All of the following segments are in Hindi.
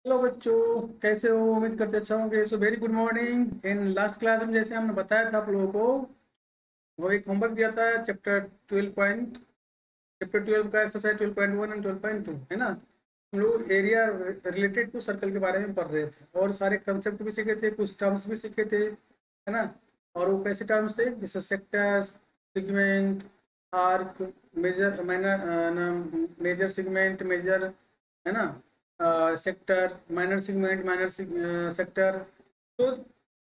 हेलो बच्चों, कैसे हो? उम्मीद करते अच्छा होंगे। So very good morning. In last class में जैसे हमने बताया था आप लोगों को, वो एक होमवर्क दिया था चैप्टर 12 का एक्सरसाइज 12.1 एंड 12.2, है ना। हम लोग एरिया रिलेटेड टू सर्कल के बारे में पढ़ रहे थे और सारे कंसेप्ट भी सीखे थे, कुछ टर्म्स भी सीखे थे, है ना। और वो कैसे टर्म्स थे? जैसे sector, segment, arc, major major segment, major, है ना, sector, minor segment, minor sector. तो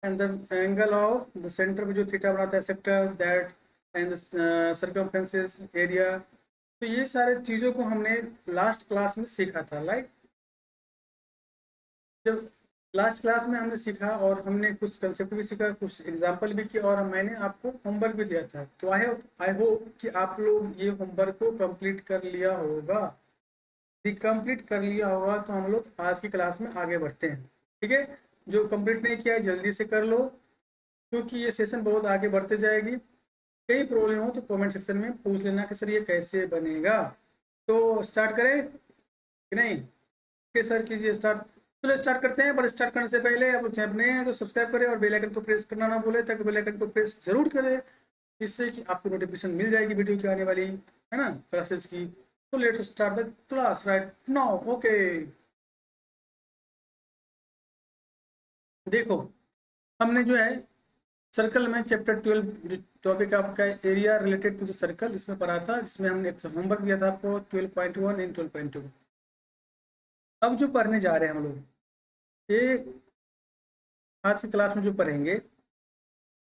and the angle of the centre में जो थीटा बनाता है sector that, and circumferences area. तो ये सारे चीज़ों को हमने लास्ट क्लास में सीखा था, राइट। जब लास्ट क्लास में हमने सीखा और हमने कुछ कंसेप्ट भी सीखा, कुछ एग्जांपल भी किए और मैंने आपको होमवर्क भी दिया था। तो आई होप कि आप लोग ये होमवर्क को कंप्लीट कर लिया होगा। यदि कंप्लीट कर लिया होगा तो हम लोग आज की क्लास में आगे बढ़ते हैं। ठीक है, जो कंप्लीट नहीं किया है जल्दी से कर लो, क्योंकि ये सेशन बहुत आगे बढ़ते जाएगी। कई प्रॉब्लम हो तो कमेंट सेक्शन में पूछ लेना कि सर ये कैसे बनेगा। तो स्टार्ट करें कि नहीं? ओके सर, कीजिए स्टार्ट। चलो स्टार्ट करते हैं, पर स्टार्ट करने से पहले आप लोग चैनल नए हैं तो सब्सक्राइब करें और बेल आइकन को प्रेस करना ना भूलें, ताकि बेल आइकन को प्रेस जरूर करें, जिससे कि आपको नोटिफिकेशन मिल जाएगी वीडियो की आने वाली, है ना, क्लासेस की। तो let's start the class right now. Okay, देखो, हमने जो है सर्कल में चैप्टर 12 जो टॉपिक आपका area related to the circle, इसमें पढ़ा था, जिसमें हमने एक होमवर्क दिया था आपको 12.1 एंड 12.2। अब जो पढ़ने जा रहे हैं हम लोग, ये आज की क्लास में जो पढ़ेंगे,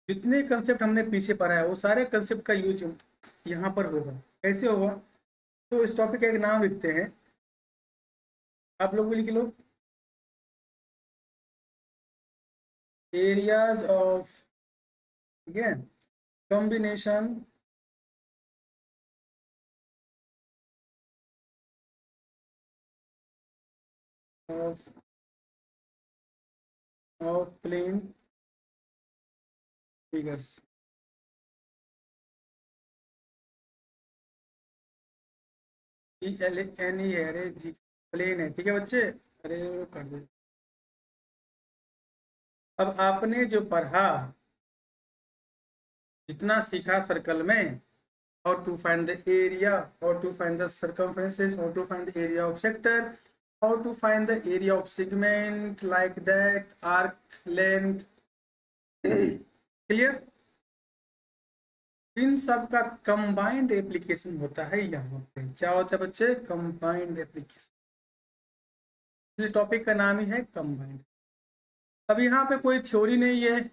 जितने कंसेप्ट हमने पीछे पढ़ा है वो सारे कंसेप्ट का यूज यहाँ पर होगा। कैसे होगा? तो इस टॉपिक का एक नाम लिखते हैं, आप लोग भी लिख लो। एरियाज ऑफ, ठीक है, combination of plane figures. PLANE है, अरे जी, प्लेन है, ठीक है बच्चे। अरे वो कर दे। अब आपने जो पढ़ा, जितना सीखा सर्कल में, how to find the area, how to find the circumferences, how to find the area of sector, how to find the area of segment, like that, arc, length, clear. इन सब का कंबाइंड एप्लीकेशन होता है यहाँ पे। क्या होता है बच्चे? Combined application. इसलिए टॉपिक का नाम ही है कंबाइंड। अब यहाँ पे कोई थ्योरी नहीं है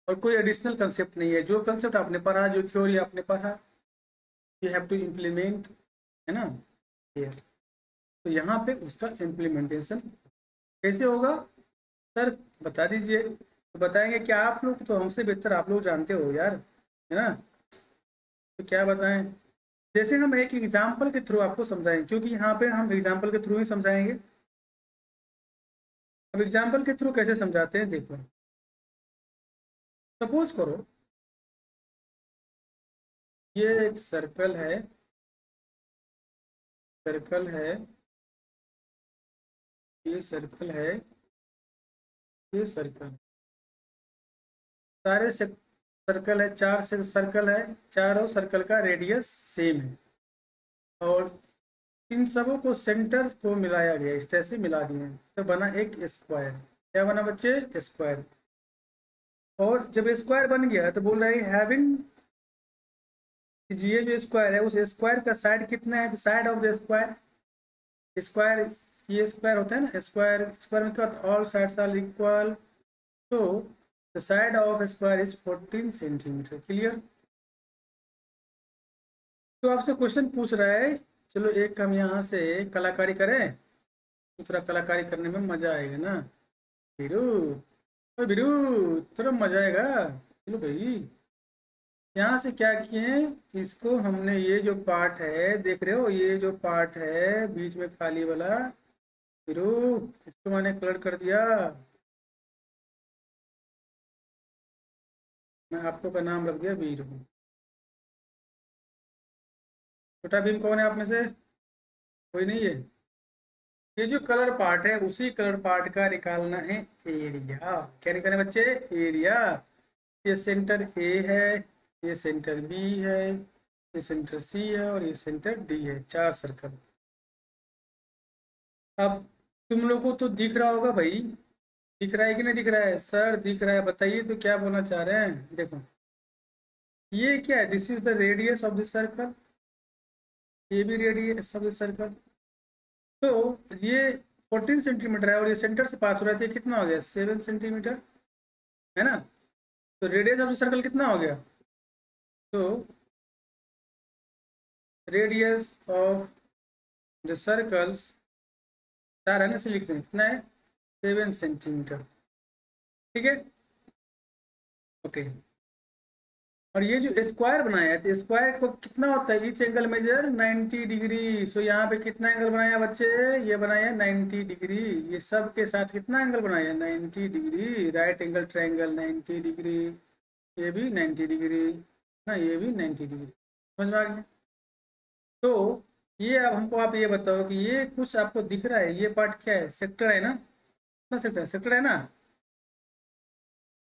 और कोई एडिशनल कंसेप्ट नहीं है। जो कंसेप्ट आपने पढ़ा, जो थ्योरी आपने पढ़ा, यू हैव टू इम्प्लीमेंट, है ना। ये तो यहाँ पे उसका इम्प्लीमेंटेशन कैसे होगा? सर बता दीजिए। तो बताएंगे क्या आप लोग? तो हमसे बेहतर आप लोग जानते हो यार, है ना। तो क्या बताएं? जैसे हम एक एग्जाम्पल के थ्रू आपको समझाएंगे, क्योंकि यहाँ पे हम एग्जाम्पल के थ्रू ही समझाएंगे। अब एग्जाम्पल के थ्रू कैसे समझाते हैं, देखो। सपोज करो ये एक सर्कल है, सर्कल है, ये सर्कल है, ये सर्कल, सारे सर्कल है, चार सर्कल है, चारों सर्कल का रेडियस सेम है, और इन सबों को सेंटर को मिलाया गया, इस तरह से मिला दिए हैं, तो बना एक स्क्वायर। क्या बना बच्चे? स्क्वायर। और जब स्क्वायर बन गया तो बोल रहे हैं हैविंग, ये जो स्क्वायर है उस स्क्वायर का साइड कितना है? Side of the square, square, ये स्क्वायर होता है ना, स्क्वायर, स्क्वायर में क्या होता है? All sides are equal. तो the side of square is 14 centimetre. Clear. तो आपसे क्वेश्चन पूछ रहा है, चलो एक हम यहाँ से कलाकारी करें, दूसरा कलाकारी करने में मजा आएगा ना। बिरू, ओ बिरू, थोड़ा मजा आएगा। चलो भाई, यहाँ से क्या किए हैं, इसको हमने, ये जो पार्ट है देख रहे हो, ये जो पार्ट है बीच में खाली वाला, बिरू, इसको मैंने कलर कर दिया। मैं आपको का नाम रख दिया वीरू। छोटा भीम कौन है आप में से? कोई नहीं है? ये जो कलर पार्ट है उसी कलर पार्ट का निकालना है एरिया। क्या निकालना है बच्चे? एरिया। ये सेंटर ए है, ये सेंटर बी है, ये सेंटर सी है और ये सेंटर डी है, 4 सर्कल। अब तुम लोग को तो दिख रहा होगा भाई, दिख रहा है कि नहीं दिख रहा है? सर दिख रहा है, बताइए तो क्या बोलना चाह रहे हैं। देखो ये क्या है, this is the radius of this circle, ये भी रेडियस ऑफ दिस सर्कल। तो ये 14 सेंटीमीटर है और ये सेंटर से पास हो रहा है, तो ये कितना हो गया? 7 सेंटीमीटर, है ना? तो रेडियस ऑफ द सर्कल कितना हो गया? तो रेडियस ऑफ द सर्कल्स 4 है ना, से लिखते हैं कितना है? 7 सेंटीमीटर। ठीक है, ओके। और ये जो स्क्वायर बनाया है, तो स्क्वायर को कितना होता है? Each angle measure 90 degree. So यहाँ पे कितना एंगल बनाया बच्चे? ये बनाया 90 डिग्री। ये सब के साथ कितना एंगल बनाया? 90 degree. Right angle triangle 90 degree, ये भी 90 डिग्री ना, ये भी 90 डिग्री। समझ में आ गया? तो ये अब हमको आप ये बताओ कि ये कुछ आपको दिख रहा है, ये पार्ट क्या है? सेक्टर है ना, कितना सेक्टर? सेक्टर है ना।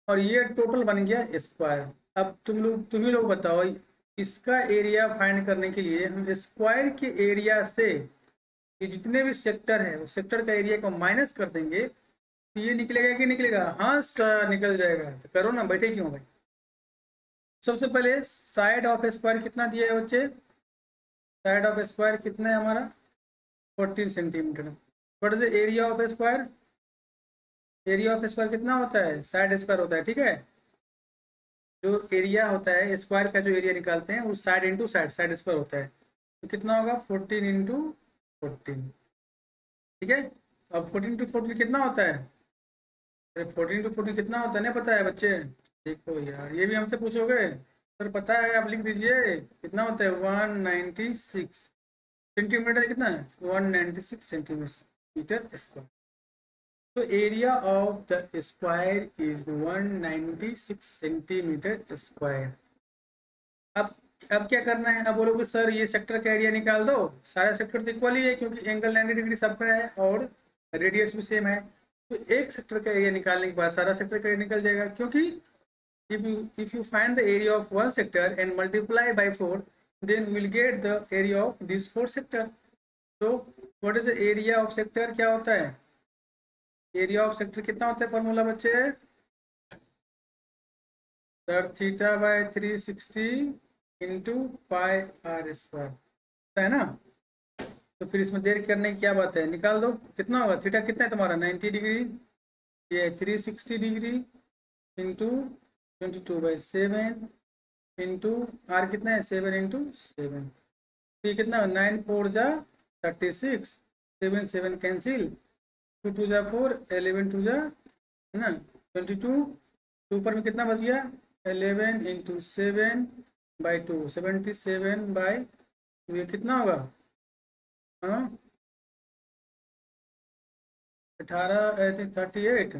और ये टोटल बन गया स्क्वायर। अब तुम ही लोग बताओ, इसका एरिया फाइंड करने के लिए हम स्क्वायर के एरिया से ये जितने भी सेक्टर है उस सेक्टर का एरिया को माइनस कर देंगे, तो ये निकलेगा कि निकलेगा? हाँ सर निकल जाएगा। तो करो ना, बैठे क्यों भाई? सबसे पहले साइड ऑफ स्क्वायर कितना दिया है बच्चे? साइड ऑफ स्क्वायर कितना है हमारा? 14 centimetre. What is the area of square? Area of square कितना होता है? साइड स्क्वायर होता है, ठीक है। जो एरिया होता है स्क्वायर का, जो एरिया निकालते हैं वो side into side, side square होता है। तो कितना होगा? 14 इंटू 14। ठीक है। अब 14 इंटू 14 कितना होता है? अरे 14 इंटू 14 कितना होता है नहीं पता है बच्चे? देखो यार, ये भी हमसे पूछोगे? सर पता है, आप लिख दीजिए। कितना होता है? 196 सेंटीमीटर। कितना है? 196 सेंटीमीटर स्क्वायर। तो area of the square is 196 centimetre square. अब क्या करना है? अब बोलोगे सर ये सेक्टर का एरिया निकाल दो। सारा सेक्टर तो इक्वल ही है क्योंकि एंगल 90 डिग्री सबका है और रेडियस भी सेम है। तो एक सेक्टर का एरिया निकालने के बाद सारा सेक्टर का एरिया निकल जाएगा, क्योंकि if you find the area of one sector and multiply by 4, then we will get the area of this 4 sector. So what is the area of sector? क्या होता है एरिया ऑफ सेक्टर? कितना होता है फॉर्मूला बच्चे? Sir theta by 360 into pi r square, है ना। तो फिर इसमें देर करने की क्या बात है, निकाल दो। कितना होगा? थीटा कितना है तुम्हारा? 90 डिग्री। ये 360 डिग्री इंटू 22/7 इंटू आर कितना है? 7 इंटू 7। तो ये कितना? 9 4 जा 36, 7 7 कैंसिल, 2 2 जा 4, 11 2 जा, है ना, 22। ऊपर में कितना बच गया? 11 इंटू 7/2, 77/2। ये कितना होगा? हाँ 18 38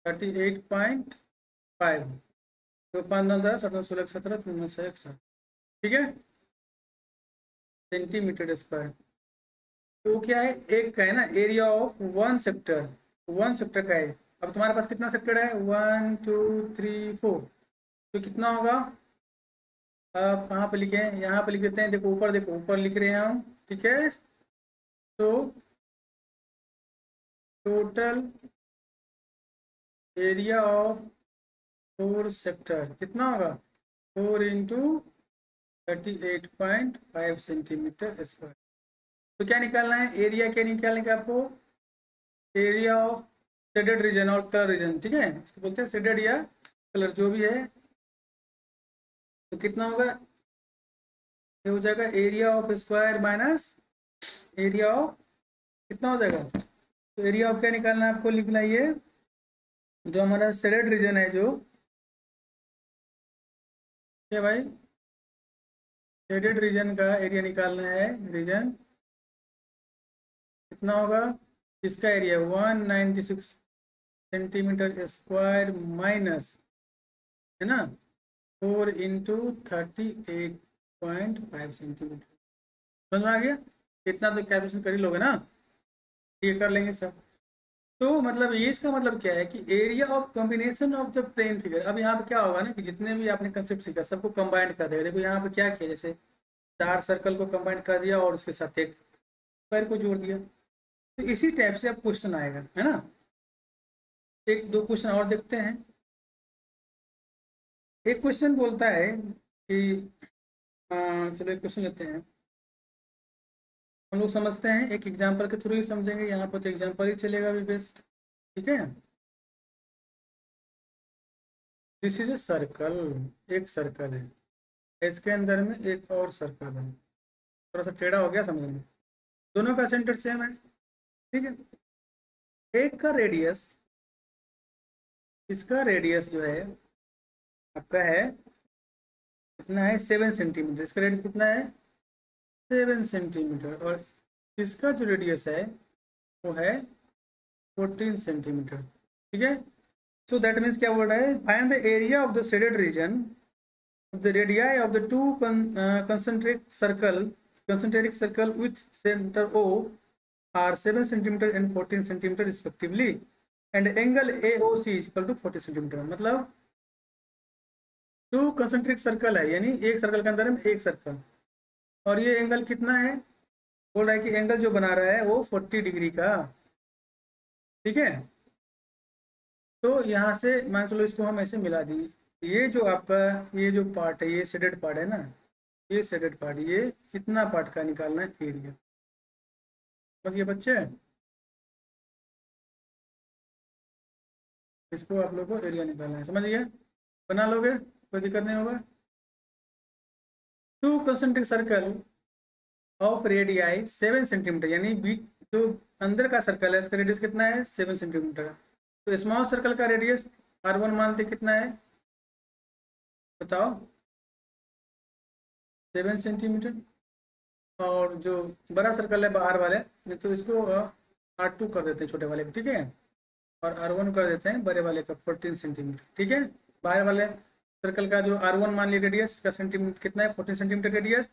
38.5। तो 5 9 10 17 16 17 19 61, ठीक है, सेंटीमीटर स्क्वायर। तो क्या है? एक का है ना area of one sector, one sector का है। अब तुम्हारे पास कितना सेक्टर है? 1 2 3 4। तो कितना होगा? आप कहाँ पे लिखे हैं? यहाँ पे लिख देते हैं। देखो ऊपर, देखो ऊपर लिख रहे हैं हम, ठीक है। तो टोटल एरिया ऑफ 4 सेक्टर कितना होगा? 4 इंटू 38.5 सेंटीमीटर स्क्वायर। तो क्या निकालना है? एरिया क्या निकालने का आपको? एरिया ऑफ शेडेड रीजन और कलर रीजन, ठीक है, इसको बोलते हैं शेडेड या कलर जो भी है। तो कितना होगा? ये हो जाएगा area of square minus area of, कितना हो जाएगा? तो एरिया ऑफ क्या निकालना है आपको? लिखना ये जो हमारा शेडेड रीजन है, जो क्या भाई, शेडेड रीजन का एरिया निकालना है। रीजन कितना होगा? इसका एरिया 196 सेंटीमीटर स्क्वायर माइनस, है ना, 4 इंटू 38.5 सेंटीमीटर। समझ में आ गया? इतना तो कैलकुलेशन कर ही लोगे ना, ये कर लेंगे सब। तो मतलब ये इसका मतलब क्या है कि area of combination of the plane figure. अब यहाँ पे क्या होगा ना कि जितने भी आपने कंसेप्ट सीखा सबको कंबाइन कर देगा। देखो यहाँ पे क्या किया, जैसे 4 सर्कल को कंबाइन कर दिया और उसके साथ एक स्क्वायर को जोड़ दिया। तो इसी टाइप से अब क्वेश्चन आएगा, है ना। एक दो क्वेश्चन और देखते हैं। एक क्वेश्चन बोलता है कि चलो एक क्वेश्चन लेते हैं, हम लोग समझते हैं, एक एग्जाम्पल के थ्रू ही समझेंगे। यहाँ पर तो एग्जाम्पल ही चलेगा अभी बेस्ट, ठीक है। दिस इज ए सर्कल, एक सर्कल है, इसके अंदर में एक और सर्कल है, थोड़ा सा टेढ़ा हो गया समझ में। दोनों का सेंटर सेम है, ठीक है। एक का रेडियस, इसका रेडियस जो है आपका है कितना है 7 सेंटीमीटर, इसका रेडियस कितना है 7 सेंटीमीटर, और इसका जो रेडियस है वो है 14 सेंटीमीटर, ठीक है। सो दैट मीन्स क्या बोल रहा है, find the area of the shaded region of the radii of the two concentric circle with center O are 7 centimetre and 14 centimetre respectively and angle AOC is equal to 40 centimetre. मतलब 2 कंसेंट्रिक सर्कल है, यानी एक सर्कल के अंदर में एक सर्कल, और ये एंगल कितना है, बोल रहा है कि एंगल जो बना रहा है वो 40 डिग्री का, ठीक है। तो यहाँ से मान चलो इसको हम ऐसे मिला दी, ये जो आपका ये जो पार्ट है ये शेडेड पार्ट है ना, ये शेडेड पार्ट, ये इतना पार्ट का निकालना है एरिया। समझिए बच्चे, इसको आप लोग को एरिया निकालना है, समझिए, बना लोगे कोई दिक्कत नहीं होगा। 2 concentric circle of radii 7 centimetre, यानी बीच जो अंदर का सर्कल है इसका रेडियस कितना है 7 सेंटीमीटर। तो स्मॉल सर्कल का रेडियस R1 मानते कितना है बताओ, 7 सेंटीमीटर, और जो बड़ा सर्कल है बाहर वाले तो इसको R2 कर देते हैं छोटे वाले को, ठीक है, और R1 कर देते हैं बड़े वाले का 14 सेंटीमीटर, ठीक है। बाहर वाले सर्कल का जो R1 मान लिया रेडियस का सेंटीमीटर कितना है 14 सेंटीमीटर रेडियस,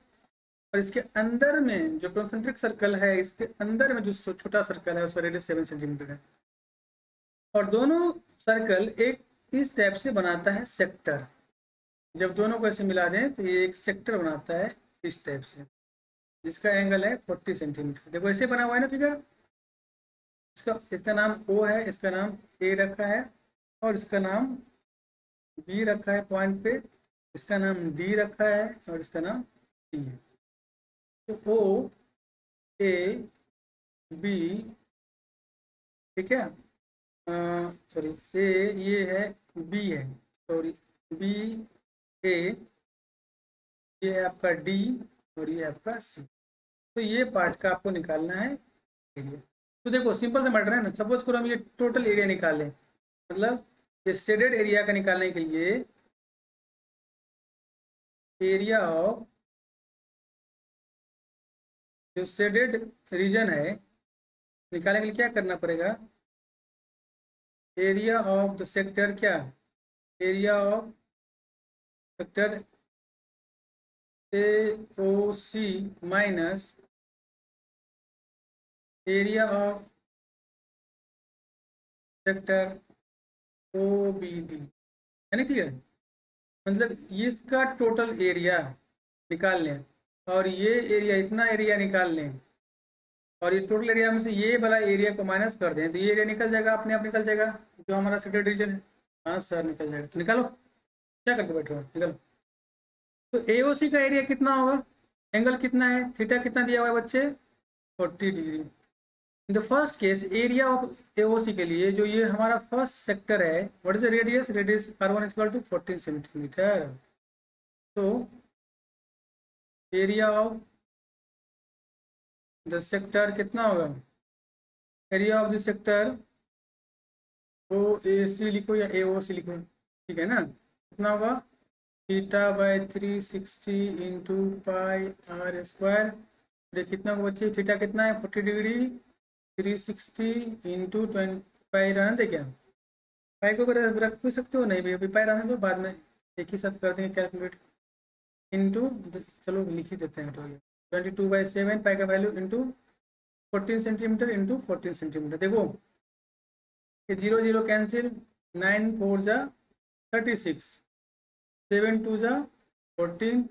और इसके अंदर में जो कॉन्सेंट्रिक सर्कल है इसके अंदर में जो छोटा सर्कल है उसका रेडियस 7 सेंटीमीटर है। और दोनों सर्कल एक इस टाइप से बनाता है सेक्टर, जब दोनों को ऐसे मिला दें तो ये एक सेक्टर बनाता है इस टाइप से, जिसका एंगल है 40 सेंटीमीटर। देखो ऐसे बना हुआ है ना फिगर, इसका नाम O है, इसका नाम A रखा है, और इसका नाम B रखा है पॉइंट पे, इसका नाम D रखा है, और इसका नाम C है। तो O A B, ठीक है, सॉरी A ये है, B है, सॉरी B A, ये है आपका D, और ये आपका C। तो ये पार्ट का आपको निकालना है एरिया। तो देखो सिंपल से मैटर है ना, सपोज करो हम ये टोटल एरिया निकालें, मतलब ये शेडेड एरिया का निकालने के लिए एरिया ऑफ जो शेडेड रीजन है निकालने के लिए क्या करना पड़ेगा, एरिया ऑफ द सेक्टर, क्या area of sector AOC minus area of sector OBD, है ना क्लियर। मतलब इसका टोटल एरिया निकाल लें, और ये एरिया इतना एरिया निकाल लें, और ये टोटल एरिया में से ये वाला एरिया को माइनस कर दें तो ये एरिया निकल जाएगा, अपने आप निकल जाएगा जो हमारा शेडेड रीजन है। हाँ सर निकल जाएगा, तो निकालो, क्या करके बैठे हो, निकालो। तो AOC का एरिया कितना होगा, एंगल कितना है, थीटा कितना दिया हुआ है बच्चे 40 degree. In the first case area of AOC के लिए जो ये हमारा फर्स्ट सेक्टर है, what is the radius, radius R1 equal to 14 centimetre. तो एरिया ऑफ द सेक्टर कितना होगा, area of the sector OAC लिखो या AOC लिखो, ठीक है ना, कितना होगा theta by 360 into pi R square. देखिए कितना होगा बच्चे, थीटा कितना है 40 डिग्री, 360 इंटू 20 पाई रहने दे क्या, पाई को रख भी सकते हो, नहीं भी अभी पाई रहने दो, बाद में एक ही साथ कर देंगे कैलकुलेट, इंटू चलो लिख ही देते हैं तो ये 22/7 पाई का value into 14 centimetre into 14 centimetre. देखो ये 0 0 कैंसिल, 9 4 जा 36, 7 2 जा 14,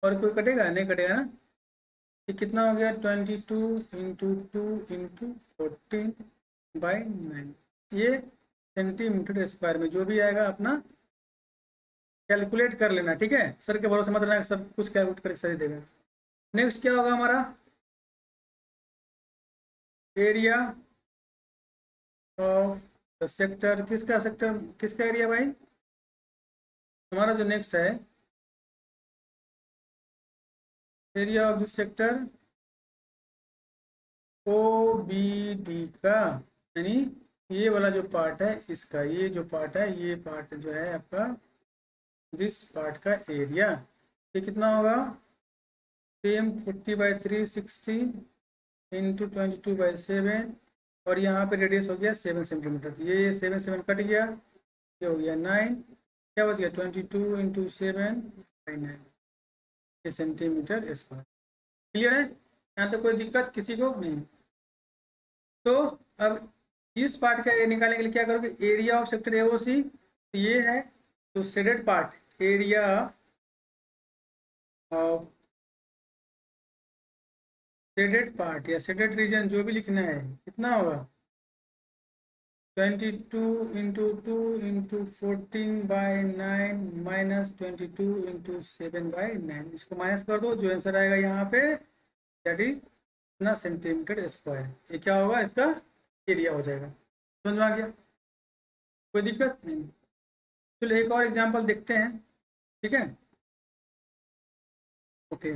और कोई कटेगा नहीं, कटेगा ना। ये कितना हो गया 22/14/9, ये सेंटीमीटर स्क्वायर में जो भी आएगा अपना कैलकुलेट कर लेना, ठीक है। सर के भरोसे मत रहना, सब कुछ कैलकुलेट करके सही देगा। नेक्स्ट क्या होगा हमारा, एरिया ऑफ सेक्टर, किसका सेक्टर, किसका एरिया भाई, हमारा जो नेक्स्ट है area of this sector O B D का, यानी ये वाला जो पार्ट है इसका, ये जो पार्ट है, ये पार्ट जो है आपका दिस पार्ट का एरिया, ये कितना होगा, सेम 40/3 60 इंटू 22/7, और यहाँ पे रेडियस हो गया 7 सेंटीमीटर। ये 7 7 कट गया, ये हो गया 9, क्या बच गया 22/7/9 सेंटीमीटर स्क्वायर। क्लियर है, यहाँ तक कोई दिक्कत किसी को नहीं। तो अब इस पार्ट का एरिया निकालने के लिए क्या करोगे, एरिया ऑफ सेक्टर AOC ये है, तो shaded part, area of shaded part या शेडेड रीजन जो भी लिखना है, कितना होगा 22/2/14/9 माइनस 22/7/9, इसको माइनस कर दो, जो आंसर आएगा यहाँ पे दैट इज कितना सेंटीमीटर स्क्वायर। ये क्या होगा, इसका एरिया हो जाएगा। समझ में आ गया, कोई दिक्कत नहीं। चलो एक और एग्जांपल देखते हैं, ठीक है, ओके।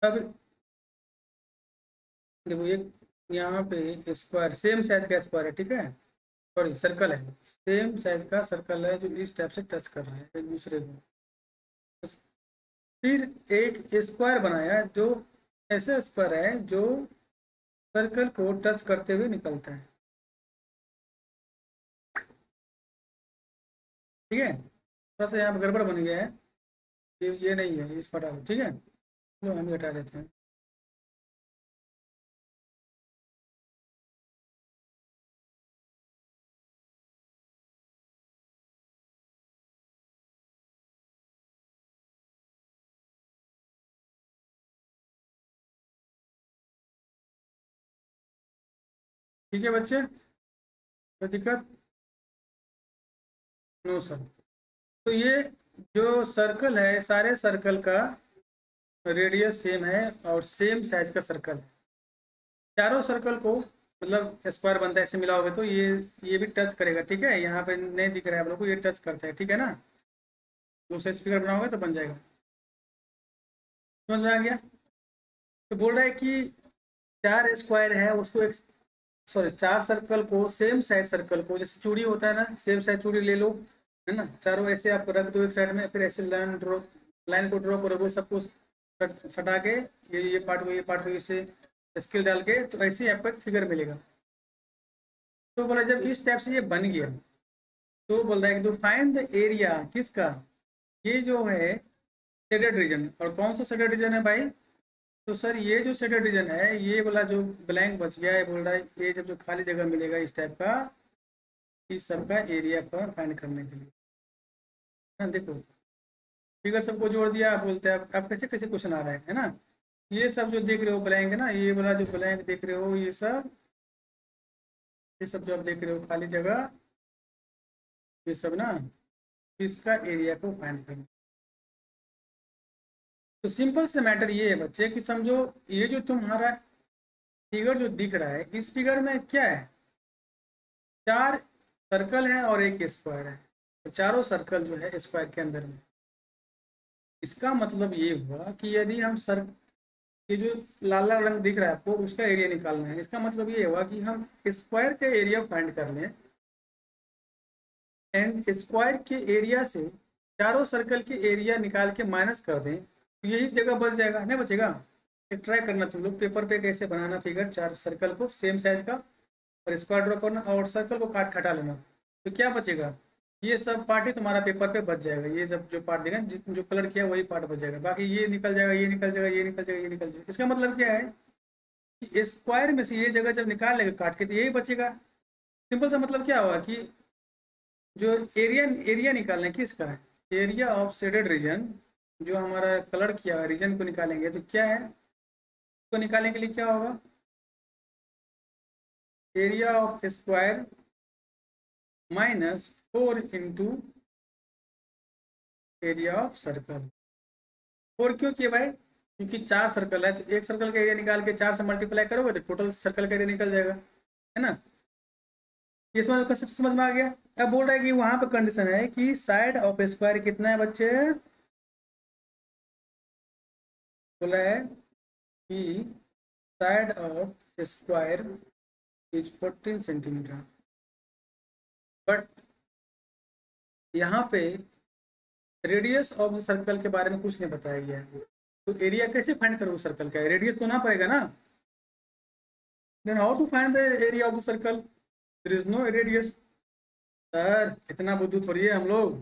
अब देखो एक यहाँ पे स्क्वायर, सेम साइज का स्क्वायर है, ठीक है, सॉरी सर्कल है, सेम साइज का सर्कल है जो इस टाइप से टच कर रहा है एक दूसरे को। फिर एक स्क्वायर बनाया जो ऐसा स्क्वायर है जो सर्कल को टच करते हुए निकलता है, ठीक है। थोड़ा सा यहाँ पर गड़बड़ बन गया है, ये नहीं है, इस हटा दो, ठीक है, तो हम हटा देते हैं। ठीक है बच्चे, कोई दिक्कत, नो सर। तो ये जो सर्कल है, सारे सर्कल का रेडियस सेम है और सेम साइज का सर्कल है, चारों सर्कल को मतलब स्क्वायर बनता है, ऐसे मिलाओगे तो ये भी टच करेगा, ठीक है। यहाँ पे नहीं दिख रहा है आप लोग को, ये टच करता है, ठीक है ना। दूसरे स्पीकर बनाओगे तो बन जाएगा। समझ में आ गया। तो बोल रहा है कि 4 स्क्वायर है उसको एक, सॉरी 4 सर्कल को, सेम साइज सर्कल को, जैसे चूड़ी होता है ना, सेम साइज चूड़ी ले लो, है ना, चारों ऐसे आप रख दो एक साइड में, फिर ऐसे लाइन को ड्रॉ करोगे, सबको सटा के, ये पार्ट को, ये पार्ट को इसे स्केल डाल के, तो ऐसे ही आपको एक फिगर मिलेगा। तो बोला जब इस टाइप से ये बन गया, तो बोल रहा है कि फाइंड द एरिया किसका, ये जो है शेडेड रीजन। और कौन सा शेडेड रीजन है भाई, तो सर ये जो शेडेड रीजन है, ये वाला जो ब्लैंक बच गया है, बोल रहा है ये जब जो खाली जगह मिलेगा इस टाइप का, इस सब का एरिया पर फाइंड करने के लिए। हाँ देखो फिगर सबको जोड़ दिया, आप बोलते हैं आप कैसे कैसे क्वेश्चन आ रहा है ना। ये सब जो देख रहे हो ब्लैंक है ना, ये वाला जो ब्लैंक देख रहे हो, ये सब जो आप देख रहे हो खाली जगह, ये सब ना, इसका एरिया को फाइंड करना। तो सिंपल से मैटर ये है बच्चे कि समझो, ये जो तुम्हारा फिगर जो दिख रहा है, इस फिगर में क्या है, 4 सर्कल है और एक स्क्वायर है, तो चारों सर्कल जो है स्क्वायर के अंदर में। इसका मतलब ये हुआ कि यदि हम सर, ये जो लाल लाल रंग दिख रहा है आपको, उसका एरिया निकालना है, इसका मतलब ये हुआ कि हम स्क्वायर का एरिया फाइंड कर लें, एंड स्क्वायर के एरिया से चारों सर्कल के एरिया निकाल के माइनस कर दें, तो यही जगह बच जाएगा, नहीं बचेगा। एक ट्राई करना तुम लोग, पेपर पे कैसे बनाना फिगर, चार सर्कल को सेम साइज का, और स्क्वायर ड्रॉ करना और सर्कल को काट हटा लेना। तो क्या बचेगा, ये सब पार्ट ही तुम्हारा पेपर पे बच जाएगा। ये सब जो पार्ट देगा, जो कलर किया वही पार्ट बच जाएगा, बाकी ये निकल जाएगा, ये निकल जाएगा, ये निकल जाएगा, ये निकल जाएगा। इसका मतलब क्या है कि स्क्वायर में से ये जगह जब निकाल लेगा काट के तो यही बचेगा। सिंपल सा मतलब क्या हुआ कि जो एरिया एरिया निकालना किसका है, एरिया ऑफ शेडेड रीजन, जो हमारा कलर किया हुआ रीजन को निकालेंगे तो क्या है, तो निकालने के लिए क्या होगा, area of square minus 4 into area of circle. 4 क्यों किया भाई, क्योंकि 4 सर्कल है, तो एक सर्कल का एरिया निकाल के 4 से मल्टीप्लाई करोगे तो टोटल सर्कल का एरिया निकल जाएगा, है ना। ये समझ में आ गया। अब बोल रहा है कि वहां पे कंडीशन है कि साइड ऑफ स्क्वायर कितना है बच्चे, बोला है कि side of square is 14 centimetre, but यहाँ पे रेडियस ऑफ द सर्कल के बारे में कुछ नहीं बताया गया है। तो एरिया कैसे फाइंड करोगे सर्कल का, रेडियस तो ना पड़ेगा ना, then how to find the area of the circle, there is no radius. Sir इतना बुद्धू थोड़ी है हम लोग,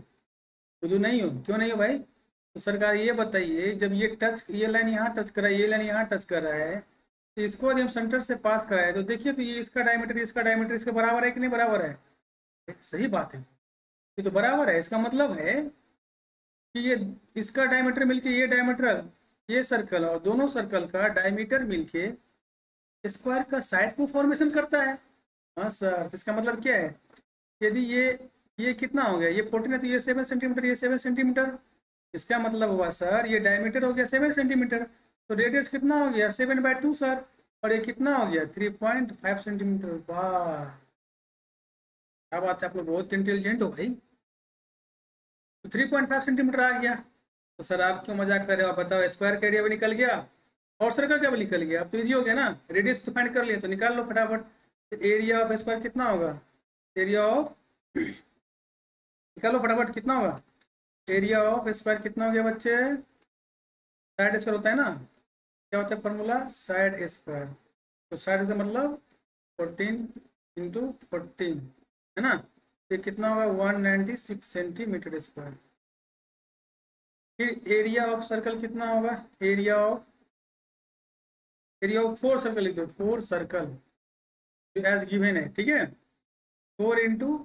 बुद्धू नहीं हो, क्यों नहीं हो भाई। तो सरकार ये बताइए, जब ये टच, ये लाइन यहाँ टच कर रहा है, ये लाइन यहाँ टच कर रहा है, तो इसको यदि हम सेंटर से पास कराए तो देखिए, तो ये इसका डायमीटर इसके बराबर है कि नहीं बराबर है, सही बात है, ये तो बराबर है। इसका मतलब है कि ये इसका डायमीटर मिलके ये डायमीटर, ये सर्कल और दोनों सर्कल का डायमीटर मिलके स्क्वायर का साइड को फॉर्मेशन करता है। हाँ सर, तो इसका मतलब क्या है, यदि ये कितना हो गया, ये 14 है तो ये 7 सेंटीमीटर, ये 7 सेंटीमीटर, इसका मतलब हुआ सर ये डायमीटर हो गया 7 सेंटीमीटर, तो रेडियस कितना हो गया 7/2 सर, और ये कितना हो गया 3.5 सेंटीमीटर। वाह क्या बात है, आप लोग बहुत इंटेलिजेंट हो भाई। तो 3.5 सेंटीमीटर आ गया। तो सर आप क्यों मजाक कर रहे हो, आप बताओ, स्क्वायर का एरिया भी निकल गया और सर्कल का भी निकल गया, अब तो ईजी हो गया ना, रेडियस तो फाइंड कर लिए तो निकाल लो फटाफट। एरिया ऑफ स्क्वायर कितना होगा, एरिया ऑफ निकालो फटाफट, कितना होगा, एरिया ऑफ स्क्वायर कितना हो गया बच्चे, साइड स्क्वायर होता है ना, क्या होता है फॉर्मूला, साइड स्क्वायर, तो साइड का मतलब 14 इंटू 14 है ना, ये कितना होगा 196 सेंटीमीटर स्क्वायर। फिर एरिया ऑफ सर्कल कितना होगा, एरिया ऑफ 4 सर्कल लिख दो, 4 सर्कल जो एज गिवन है, ठीक है, 4 इंटू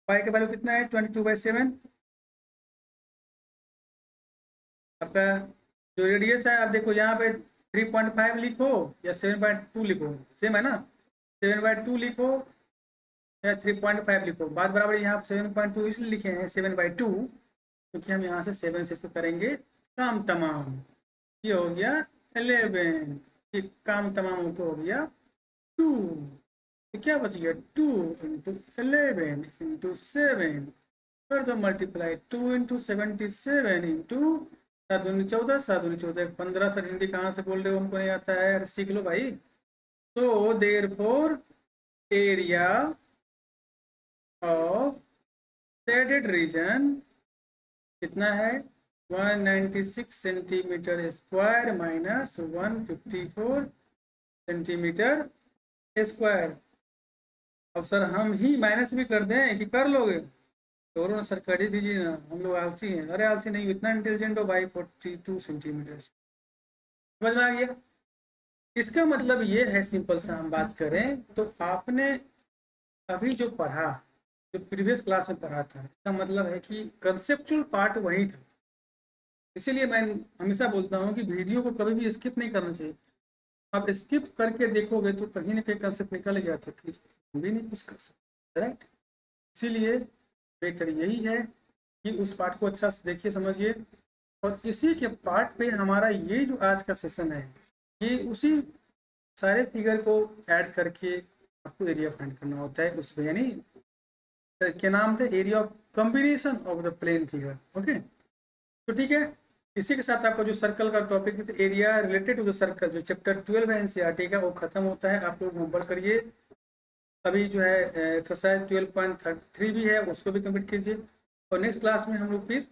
पाई का वैल्यू कितना है 22/7, आपका जो रेडियस है, आप देखो यहाँ पे 3.5 लिखो या 7/2 लिखो, सेम है ना, 7/2 लिखो या 3.5 लिखो, बात बराबर। यहाँ 7.2 इसलिए लिखे हैं 7/2 क्योंकि हम यहाँ से 7 से इसको करेंगे काम तमाम, ये हो गया 11, ये काम तमाम होकर हो गया 2, तो क्या बच गया 2 इंटू 11 इंटू 7, कर दो multiply, 2 into 77 into 7×14, 7×14 15। Sir Hindi कहाँ से बोल रहे हो, हमको नहीं आता है, अरे सीख लो भाई। तो therefore area of shaded region कितना है 196 centimetre square minus 154 centimetre square. अब सर हम ही माइनस भी कर दें कि कर लोगे, दोनों सर कर ही दीजिए ना, हम लोग आलसी हैं। अरे आलसी नहीं, इतना इंटेलिजेंट हो भाई, 42 सेंटीमीटर, समझ में आ गया। इसका मतलब ये है, सिंपल सा हम बात करें तो आपने अभी जो पढ़ा, जो प्रीवियस क्लास में पढ़ा था, इसका मतलब है कि कंसेप्चुअल पार्ट वही था। इसीलिए मैं हमेशा बोलता हूँ कि वीडियो को कभी भी स्किप नहीं करना चाहिए। आप स्किप करके देखोगे तो कहीं ना कहीं कंसेप्ट निकल गया, तो फिर हम भी नहीं कुछ कर सकते, राइट। इसीलिए बेटर यही है कि उस पार्ट को अच्छा से देखिए, समझिए, और इसी के पार्ट पे हमारा ये जो आज का सेशन है, ये उसी सारे फिगर को ऐड करके आपको एरिया फाइंड करना होता है उसमें, यानी क्या नाम थे, area of combination of the plane figure. Okay, तो ठीक है, इसी के साथ आपका जो सर्कल का टॉपिक है, area related to the circle, जो चैप्टर 12 है एनसीईआरटी का, वो खत्म होता है। आप लोग होमवर्क करिए, अभी जो है एक्सरसाइज 12.3 भी है, उसको भी कंप्लीट कीजिए, और नेक्स्ट क्लास में हम लोग फिर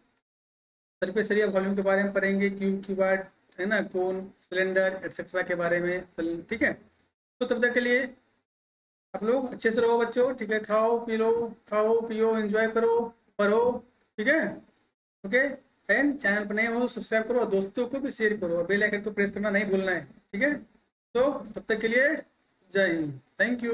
सरफेस एरिया वॉल्यूम के बारे में पढ़ेंगे, क्यूब, क्यूबॉइड, है ना, कोन, सिलेंडर एक्सेट्रा के बारे में, ठीक है। तो तब तक के लिए आप लोग अच्छे से रहो बच्चों, ठीक है, खाओ पी लो, खाओ पियो एंजॉय करो, पढ़ो, ठीक है। ओके, एंड चैनल पर नए हो सब्सक्राइब करो और दोस्तों को भी शेयर करो और बेल आइकन को प्रेस करना नहीं भूलना है, ठीक है। तो तब तक के लिए जय हिंद, थैंक यू।